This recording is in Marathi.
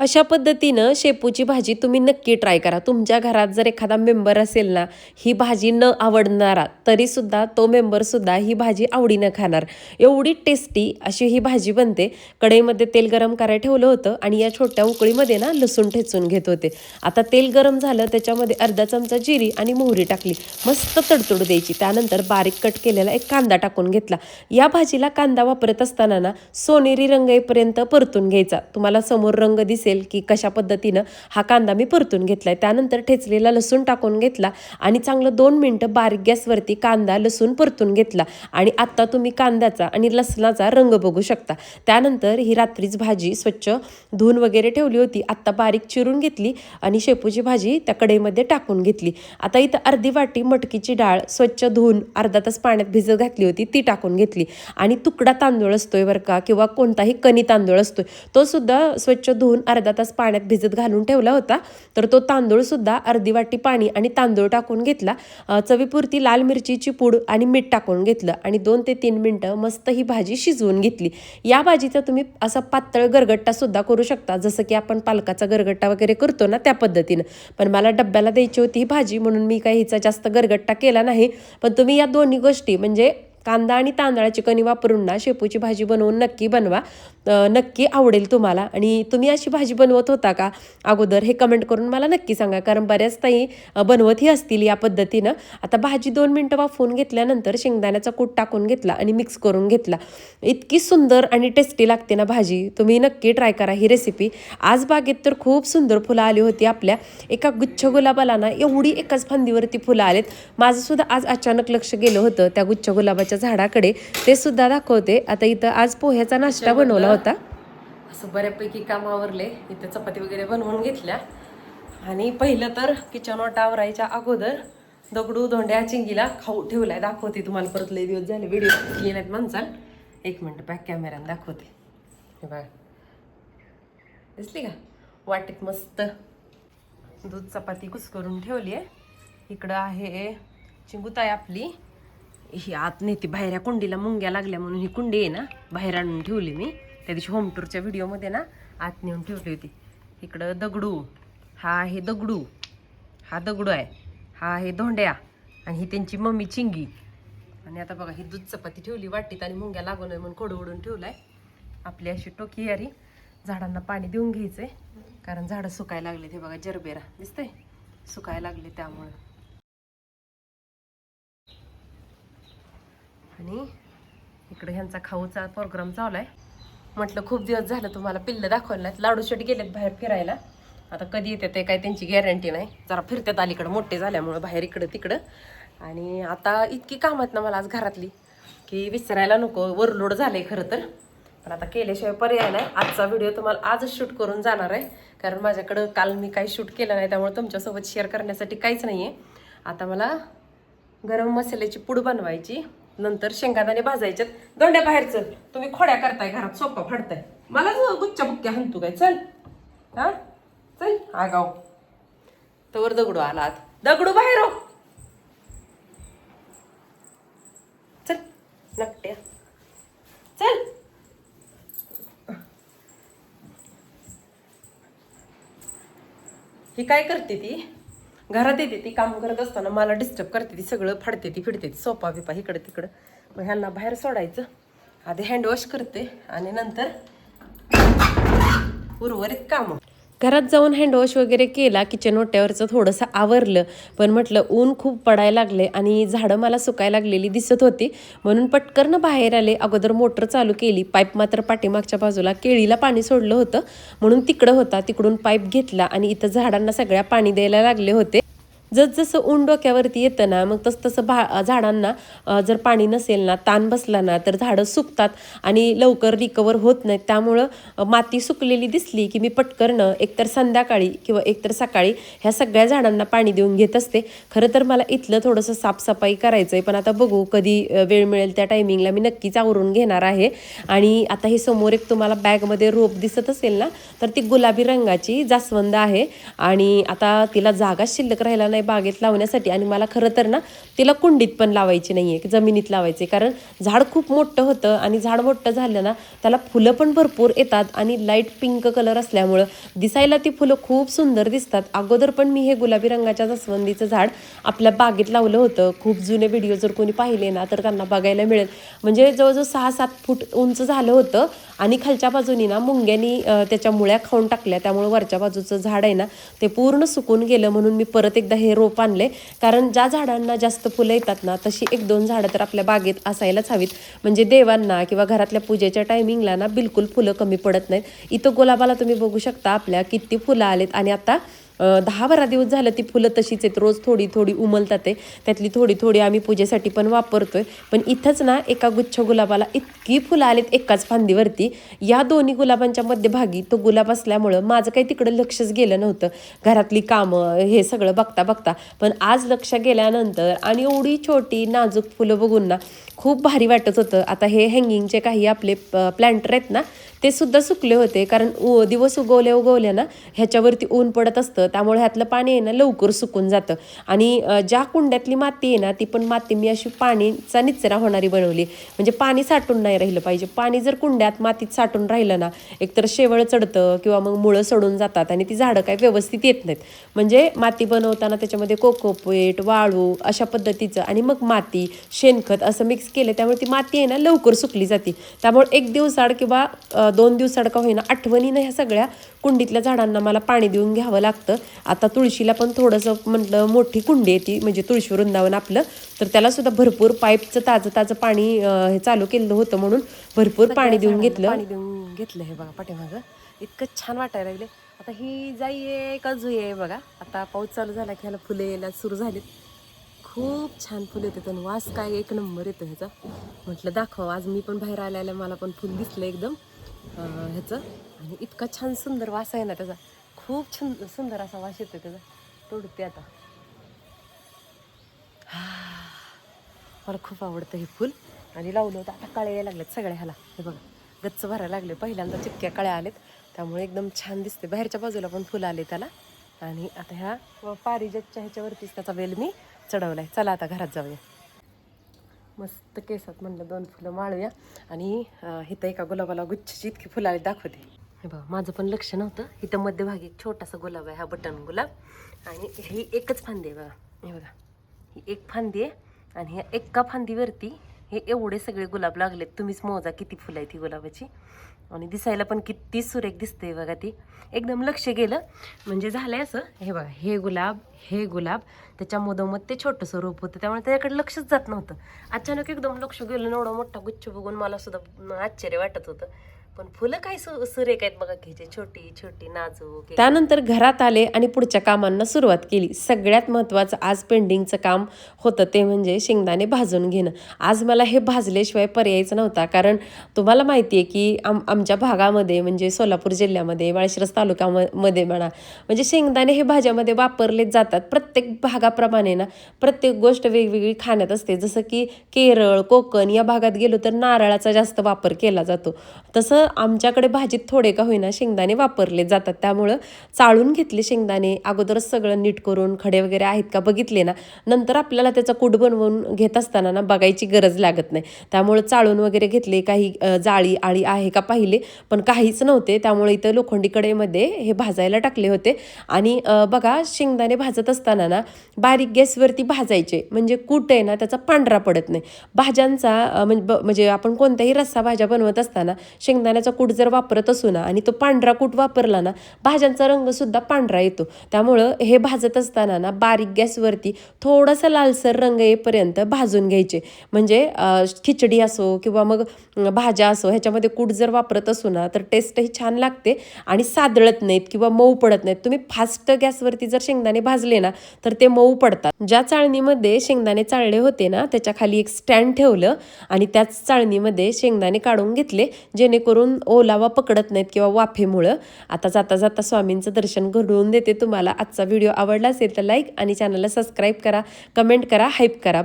अशा पद्धतीनं शेपूची भाजी तुम्ही नक्की ट्राय करा. तुमच्या घरात जर एखादा मेंबर असेल ना, ही भाजी न आवडणारा, तरीसुद्धा तो मेंबरसुद्धा ही भाजी आवडीनं खाणार. एवढी टेस्टी अशी ही भाजी बनते. कढईमध्ये तेल गरम करायला ठेवलं होतं आणि या छोट्या उकळीमध्ये ना लसूण ठेचून घेत होते. आता तेल गरम झालं, त्याच्यामध्ये अर्धा चमचा जिरी आणि मोहरी टाकली. मस्त तडतड द्यायची. त्यानंतर बारीक कट केलेला एक कांदा टाकून घेतला. या भाजीला कांदा वापरत असताना ना सोनेरी रंग येईपर्यंत परतून घ्यायचा. तुम्हाला समोर रंग दिसेल की कशा पद्धतीनं हा कांदा मी परतून घेतलाय. त्यानंतर ठेचलेला लसूण टाकून घेतला आणि चांगलं 2 मिनिटं बारीक गॅसवरती कांदा लसूण परतून घेतला. आणि आता तुम्ही कांद्याचा आणि लसणाचा रंग बघू शकता. त्यानंतर ही रात्रीच भाजी स्वच्छ धुवून वगैरे ठेवली होती. आता बारीक चिरून घेतली आणि शेपूची भाजी त्या कढईमध्ये टाकून घेतली. आता इथं अर्धी वाटी मटकीची डाळ स्वच्छ धुवून अर्धा तास पाण्यात भिजत घातली होती, ती टाकून घेतली. आणि तुकडा तांदूळ असतोय बरं का, किंवा कोणताही कणी तांदूळ असतोय, तो सुद्धा स्वच्छ धुवून अर्धा तास पाण्यात भिजत घालून ठेवला होता. तर तो तांदूळ सुद्धा अर्धी वाटी पाणी आणि तांदूळ टाकून घेतला. चवीपुरती लाल मिरचीची पूड आणि मीठ टाकून घेतलं आणि 2 ते 3 मिनिटं मस्त ही भाजी शिजवून घेतली. या भाजीचा तुम्ही असा पातळ गरगट्टा सुद्धा करू शकता, जसं की आपण पालकाचा गरगट्टा वगैरे करतो ना त्या पद्धतीनं. पण मला डब्याला द्यायची होती ही भाजी, म्हणून मी काही हिचा जास्त गरगट्टा केला नाही. पण तुम्ही या दोन्ही गोष्टी म्हणजे कांदा आणि तांदळाची कणी वापरून ना शेपूची भाजी बनवून नक्की बनवा. नक्की आवडेल तुम्हाला. आणि तुम्ही अशी भाजी बनवत होता का अगोदर, हे कमेंट करून मला नक्की सांगा, कारण बऱ्याच ताई बनवतही असतील या पद्धतीनं. आता भाजी 2 मिनिटं वाफवून घेतल्यानंतर शेंगदाण्याचा कूट टाकून घेतला आणि मिक्स करून घेतला. इतकी सुंदर आणि टेस्टी लागते ना भाजी, तुम्ही नक्की ट्राय करा ही रेसिपी. आज बागेत तर खूप सुंदर फुलं आली होती. आपल्या एका गुच्छ गुलाबाला ना एवढी एकाच फांदीवरती फुलं आलेत. माझं सुद्धा आज अचानक लक्ष गेलं होतं त्या गुच्छ गुलाबाच्या झाडाकडे, ते सुद्धा दाखवते. आता इथं आज पोह्याचा नाश्ता बनवला होता. असं बऱ्यापैकी काम आवरले. इथं चपाती वगैरे बनवून घेतल्या आणि पहिलं तर किचन वाटा आवरायच्या अगोदर दगडू धोंड्या चिंगीला खाऊ ठेवलाय. दाखवते तुम्हाला, परत लई दिवस झाले व्हिडिओ गेल्यात माणसाल. 1 मिनिट बॅक कॅमेऱ्याने दाखवते. हे बघा, दिसली का वाटीत मस्त दूध चपाती कुस्करून ठेवली आहे. इकडं आहे चिंगूताई आपली, ही आत नेते बाहेर. या कुंडीला मुंग्या लागल्या म्हणून ही कुंडी आहे ना बाहेर आणून ठेवली मी त्या दिवशी होम टूरच्या व्हिडिओमध्ये ना, आत नेऊन ठेवली होती. इकडं दगडू, हा आहे दगडू, हा दगडू आहे, हा आहे धोंड्या आणि ही त्यांची मम्मी चिंगी. आणि आता बघा ही दूध चपाती ठेवली वाटीत आणि मुंग्या लागू नये म्हणून खोडं ओढून ठेवलाय. आपली अशी टोकी यारी. झाडांना पाणी देऊन घ्यायचंय कारण झाडं सुकायला लागले. ते बघा जरबेरा दिसतंय, सुकायला लागले त्यामुळे. आणि इकडे ह्यांचा खाऊचा प्रोग्राम चालू आहे. म्हटलं खूप दिवस झालं तुम्हाला पिल्लं दाखवलं नाहीत. लाडू शेट गेलेत बाहेर फिरायला. आता कधी येते ते काय त्यांची गॅरंटी नाही. जरा फिरतात अलीकडं मोठे झाल्यामुळं बाहेर इकडं तिकडं. आणि आता इतकी कामात ना मला आज घरातली की विसरायला नको. ओव्हरलोड झाले खरं तर, पण आता केल्याशिवाय पर्याय नाही. आजचा व्हिडिओ तुम्हाला आजच शूट करून जाणार आहे, कारण माझ्याकडं काल मी काही शूट केलं नाही, त्यामुळे तुमच्यासोबत शेअर करण्यासाठी काहीच नाही आहे. आता मला गरम मसाल्याची पूड बनवायची, नंतर शेंगादाणे भाजायच्यात. दोंड्या बाहेरचं तुम्ही खोड्या करताय घरात, सोपा फाडताय. मला गुच्च्या बुक्क्या हाणतू काय? चल हा चल आगाव. तवर दगडू आला आत. दगडू बाहेर हो, चल नकट्या चल. ही काय करते ती घरात येते, ती काम करत असताना मला डिस्टर्ब करते. ती सगळं फाडते, ती फिरते, ती सोपा बिपा इकडं तिकडं. मग ह्यांना बाहेर सोडायचं. आधी हँडवॉश करते आणि नंतर उर्वरित काम. घरात जाऊन हँडवॉश वगैरे केला, किचन ओट्यावरचं थोडंसं आवरलं. पण म्हटलं ऊन खूप पडायला लागले आणि झाडं मला सुकायला लागलेली दिसत होती, म्हणून पटकन बाहेर आले. अगोदर मोटर चालू केली. पाईप मात्र पाठीमागच्या बाजूला केळीला पाणी सोडलं होतं म्हणून तिकडं होता, तिकडून पाईप घेतला आणि इथं झाडांना सगळ्या पाणी द्यायला लागले होते. जसजसं ऊन डोक्यावरती येतं ना, मग तसतसं झाडांना जर पाणी नसेल ना, ताण बसला ना, तर झाडं सुकतात आणि लवकर रिकवर होत नाहीत. त्यामुळं माती सुकलेली दिसली की मी पटकरनं एकतर संध्याकाळी किंवा एकतर सकाळी ह्या सगळ्या झाडांना पाणी देऊन घेत असते. खरं तर मला इथलं थोडंसं साफसफाई करायचं आहे, पण आता बघू कधी वेळ मिळेल त्या टायमिंगला मी नक्कीच आवरून घेणार आहे. आणि आता हे समोर एक तुम्हाला बॅगमध्ये रोप दिसत असेल ना, तर ती गुलाबी रंगाची जास्वंद आहे. आणि आता तिला जागा शिल्लक राहिला नाही आहे बागेत लावण्यासाठी आणि मला खरं तर ना तिला कुंडीत पण लावायची नाही आहे, जमिनीत लावायचे, कारण झाड खूप मोठं होतं आणि झाड मोठं झालं ना त्याला फुलं पण भरपूर येतात आणि लाईट पिंक कलर असल्यामुळं दिसायला ती फुलं खूप सुंदर दिसतात. अगोदर पण मी हे गुलाबी रंगाच्या जास्वंदीचं झाड आपल्या बागेत लावलं होतं. खूप जुने व्हिडिओ जर कोणी पाहिले ना तर त्यांना बघायला मिळेल. म्हणजे जवळजवळ 6-7 फूट उंच झालं होतं आणि खालच्या बाजूनी ना मुंग्यांनी त्याच्या मुळ्या खाऊन टाकल्या, त्यामुळे वरच्या बाजूचं झाड आहे ना ते पूर्ण सुकून गेलं. म्हणून मी परत एकदा हे रोप आणले, कारण ज्या झाडांना जास्त फुलं येतात ना तशी 1-2 झाडं तर आपल्या बागेत असायलाच हवीत, म्हणजे देवांना किंवा घरातल्या पूजेच्या टायमिंगला ना बिलकुल फुलं कमी पडत नाहीत. इथं गुलाबाला तुम्ही बघू शकता आपल्या किती फुलं आलेत आणि आता 10-12 दिवस झालं ती फुलं तशीच आहेत. रोज थोडी थोडी उमलतात ते, त्यातली थोडी थोडी आम्ही पूजेसाठी पण वापरतोय. पण इथंच ना एका गुच्छ गुलाबाला इतकी फुलं आलीत एकाच फांदीवरती. या दोन्ही गुलाबांच्या मध्यभागी तो गुलाब असल्यामुळं माझं काही तिकडं लक्षच गेलं नव्हतं, घरातली कामं हे सगळं बघता बघता. पण आज लक्ष गेल्यानंतर आणि एवढी छोटी नाजूक फुलं बघून ना खूप भारी वाटत होतं. आता हे हँगिंगचे काही आपले प्लॅन्टर आहेत ना ते सुद्धा सुकले होते, कारण दिवस उगवल्या ना ह्याच्यावरती ऊन पडत असतं, त्यामुळे ह्यातलं पाणी आहे ना लवकर सुकून जातं. आणि ज्या कुंड्यातली माती आहे ना ती पण माती मी अशी पाणीचा निचरा होणारी बनवली, म्हणजे पाणी साठून नाही राहिलं पाहिजे. पाणी जर कुंड्यात मातीत साठून राहिलं ना एकतर शेवळ चढतं किंवा मग मुळं सडून जातात आणि ती झाडं काही व्यवस्थित येत नाहीत. म्हणजे माती बनवताना त्याच्यामध्ये कोकोपीट, वाळू अशा पद्धतीचं आणि मग माती, शेणखत असं मिक्स केलं, त्यामुळे ती माती आहे ना लवकर सुकली जाते. त्यामुळे 1 दिवसाआड किंवा 2 दिवसाआड का होईना आठवणीनं ह्या सगळ्या कुंडीतल्या झाडांना मला पाणी देऊन घ्यावं लागतं. आता तुळशीला पण थोडंसं म्हटलं मोठी कुंडी आहे ती, म्हणजे तुळशी वृंदावन आपलं, तर त्याला सुद्धा भरपूर पाईपचं ताजं पाणी हे चालू केलं होतं, म्हणून भरपूर पाणी देऊन घेतलं. हे बघा पाठीमागं इतकं छान वाटायला लागले. आता ही जाई आहे का जुई आहे बघा. आता पाऊस चालू झाला की ह्याला फुलं यायला सुरू झालीत. खूप छान फुलं येतात आणि वास काय 1 नंबर येतो ह्याचा. म्हटलं दाखव, आज मी पण बाहेर आल्याला मला पण फुल दिसलं एकदम ह्याचं, आणि इतका छान सुंदर वास आहे ना त्याचा. खूप सुंदर असा वास येतो त्याचा. तोडते आता. मला खूप आवडतं हे फुल आणि लावलं होतं. आता कळ्या यायला लागल्यात सगळ्या ह्याला. हे बघा गच्च भरायला लागले, पहिल्यांदा चिक्क्या कळ्या आलेत, त्यामुळे एकदम छान दिसते. बाहेरच्या बाजूला पण फुलं आले त्याला. आणि आता ह्या पारिजातच्या ह्याच्यावरतीच त्याचा वेल मी चढवलाय. चला आता घरात जाऊया. मस्त केसात म्हणलं 2 फुलं माळूया. आणि इथं एका गुलाबाला गुच्छची इतकी फुलं आली दाखवते. हे बघा माझं पण लक्ष नव्हतं, इथं मध्यभागी एक छोटासा गुलाब आहे, हा बटन गुलाब, आणि ही एकच फांदी आहे बघा. हे बघा ही एक फांदी आहे आणि ह्या एका फांदीवरती हे एवढे सगळे गुलाब लागलेत. तुम्हीच मोजा किती फुलं आहेत ही गुलाबाची, आणि दिसायला पण किती सुरेख दिसते बघा. ती एकदम लक्ष गेलं म्हणजे झालंय असं. हे बघा हे गुलाब त्याच्या मधोमध ते छोटंसं रोप होतं, त्यामुळे त्याच्याकडे लक्षच जात नव्हतं. अचानक एकदम लक्ष गेलं, एवढा मोठा गुच्छ बघून मला सुद्धा आश्चर्य वाटत होतं. पण फुलं काय सुरेख आहेत बघा, घ्यायचे छोटी छोटी नाजूक. त्यानंतर घरात आले आणि पुढच्या कामांना सुरुवात केली. सगळ्यात महत्त्वाचं आज पेंडिंगचं काम होतं ते म्हणजे शेंगदाणे भाजून घेणं. आज मला हे भाजल्याशिवाय पर्यायच नव्हता, कारण तुम्हाला माहिती आहे की आमच्या भागामध्ये म्हणजे सोलापूर जिल्ह्यामध्ये माळशिरस तालुक्यामध्ये म्हणा, म्हणजे शेंगदाणे हे भाज्यामध्ये वापरलेच जातात. प्रत्येक भागाप्रमाणे ना प्रत्येक गोष्ट वेगवेगळी खाण्यात असते. जसं की केरळ, कोकण या भागात गेलो तर नारळाचा जास्त वापर केला जातो, तसं आमच्याकडे भाजीत थोडे का होईना शेंगदाणे वापरले जातात. त्यामुळं चाळून घेतले शेंगदाणे, अगोदरच सगळं नीट करून खडे वगैरे आहेत का बघितले ना, नंतर आपल्याला त्याचा कूट बनवून घेत असताना ना बघायची गरज लागत नाही. त्यामुळे चाळून वगैरे घेतले. काही जाळी आळी आहे का पाहिले, पण काहीच नव्हते. त्यामुळे इथं लोखंडी कढईमध्ये हे भाजायला टाकले होते. आणि बघा शेंगदाणे भाजत असताना ना बारीक गॅसवरती भाजायचे, म्हणजे कूट आहे ना त्याचा पांढरा पडत नाही. भाज्यांचा म्हणजे आपण कोणत्याही रस्सा भाज्या बनवत असताना शेंगदाण्याचा कूट जर वापरत असू ना आणि तो पांढरा कूट वापरला ना, भाज्यांचा रंगसुद्धा पांढरा येतो. त्यामुळं हे भाजत असताना ना बारीक गॅसवरती थोडासा लालसर रंग येईपर्यंत भाजून घ्यायचे. म्हणजे खिचडी असो किंवा मग भाज्या असो, ह्याच्यामध्ये कूट जर वापरत असू ना तर टेस्टही छान लागते आणि सादळत नाहीत किंवा मऊ पडत नाहीत. तुम्ही फास्ट गॅसवरती जर शेंगदाणे भाजले ना तर ते मऊ पडतात. ज्या चाळणीमध्ये शेंगदाणे चाळले होते ना त्याच्या खाली एक स्टँड ठेवलं आणि त्याच चाळणीमध्ये शेंगदाणे काढून घेतले, जेणेकरून ओलावा पकडत नाहीत किंवा वाफेमुळं. आता जाता जाता स्वामींचं दर्शन घडवून देते तुम्हाला. आजचा व्हिडिओ आवडला असेल तर लाईक आणि चॅनलला सबस्क्राईब करा, कमेंट करा, हाईप करा.